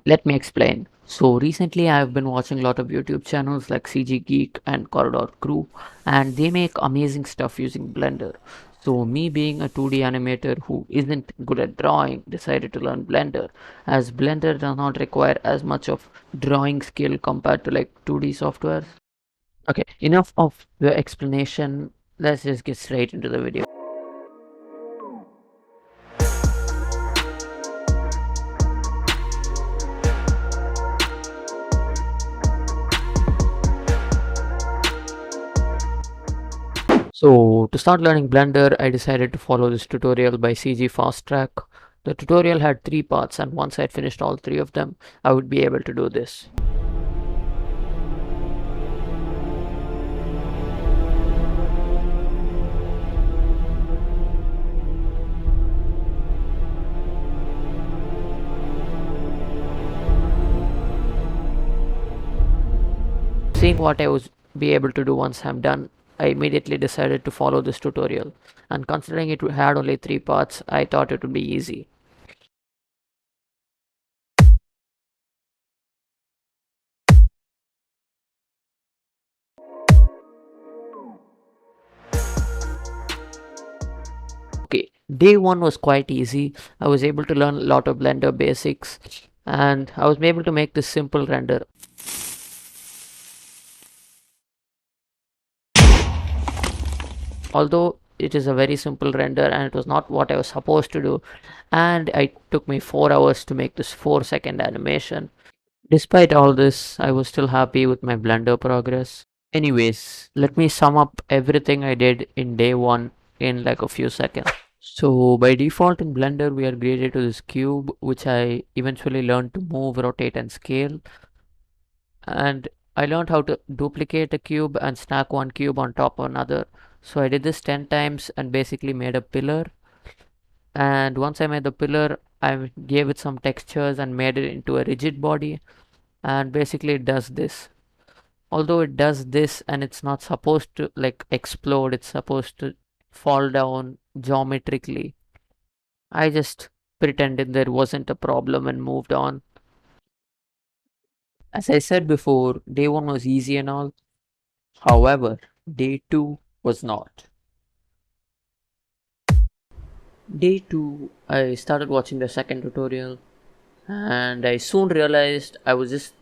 Let me explain. So recently I've been watching a lot of YouTube channels like CG Geek and Corridor Crew, and they make amazing stuff using Blender. So me being a 2D animator who isn't good at drawing decided to learn Blender, as Blender does not require as much of drawing skill compared to like 2D software. Okay, enough of the explanation. Let's just get straight into the video. So to start learning Blender, I decided to follow this tutorial by CG Fast Track. The tutorial had 3 parts, and once I'd finished all 3 of them, I would be able to do this. Seeing what I was be able to do once I'm done, I immediately decided to follow this tutorial. And considering it had only 3 parts, I thought it would be easy. Okay, day 1 was quite easy. I was able to learn a lot of Blender basics, and I was able to make this simple render. Although it is a very simple render and it was not what I was supposed to do, and it took me 4 hours to make this 4-second animation. Despite all this, I was still happy with my Blender progress. Anyways, let me sum up everything I did in day 1 in like a few seconds. So by default in Blender we are created to this cube, which I eventually learned to move, rotate and scale. And I learned how to duplicate a cube and stack one cube on top of another. So I did this 10 times and basically made a pillar. And once I made the pillar, I gave it some textures and made it into a rigid body. And basically it does this. Although it does this and it's not supposed to like explode, it's supposed to fall down geometrically. I just pretended there wasn't a problem and moved on. As I said before, day 1 was easy and all. However, day 2 was not. Day 2, I started watching the second tutorial and I soon realized I was just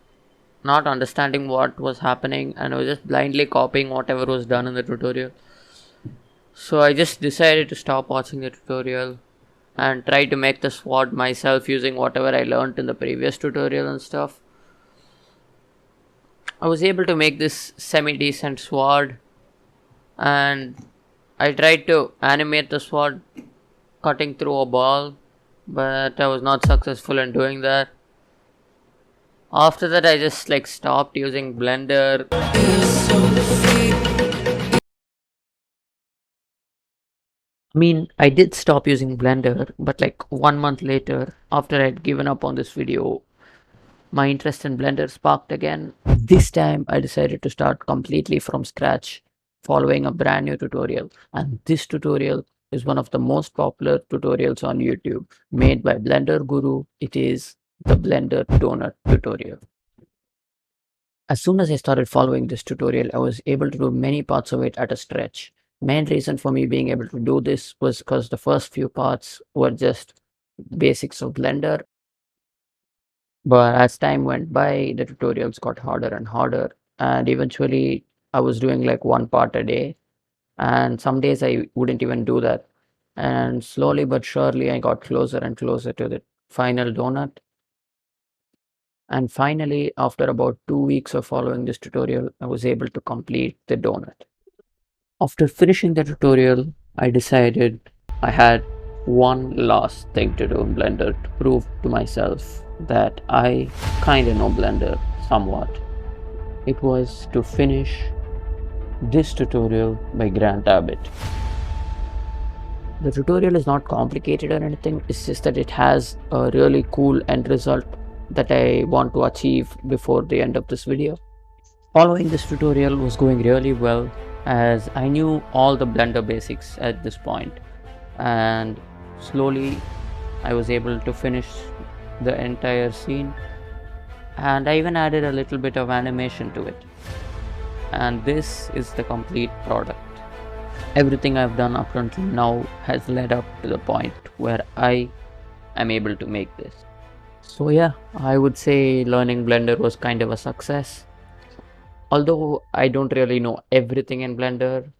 not understanding what was happening and I was just blindly copying whatever was done in the tutorial. So I just decided to stop watching the tutorial and try to make the sword myself using whatever I learned in the previous tutorial and stuff. I was able to make this semi-decent sword and I tried to animate the sword cutting through a ball, but I was not successful in doing that. After that I just like stopped using Blender. I mean, I did stop using Blender, but like 1 month later, after I'd given up on this video, my interest in Blender sparked again. This time I decided to start completely from scratch, following a brand new tutorial. And this tutorial is one of the most popular tutorials on YouTube, made by Blender Guru. It is the Blender Donut tutorial. As soon as I started following this tutorial, I was able to do many parts of it at a stretch. Main reason for me being able to do this was because the first few parts were just basics of Blender. But as time went by, the tutorials got harder and harder, and eventually I was doing like 1 part a day, and some days I wouldn't even do that. And slowly but surely, I got closer and closer to the final donut. And finally, after about 2 weeks of following this tutorial, I was able to complete the donut. After finishing the tutorial, I decided I had one last thing to do in Blender to prove to myself that I kinda know Blender somewhat. It was to finish this tutorial by Grant Abbott. The tutorial is not complicated or anything, it's just that it has a really cool end result that I want to achieve before the end of this video. Following this tutorial was going really well, as I knew all the Blender basics at this point, and slowly I was able to finish the entire scene. and I even added a little bit of animation to it. And this is the complete product. Everything I've done up until now has led up to the point where I am able to make this. So yeah, I would say learning Blender was kind of a success. Although I don't really know everything in Blender,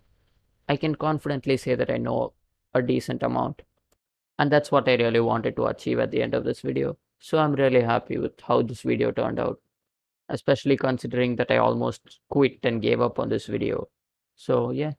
I can confidently say that I know a decent amount. And that's what I really wanted to achieve at the end of this video. So I'm really happy with how this video turned out, especially considering that I almost quit and gave up on this video. So yeah.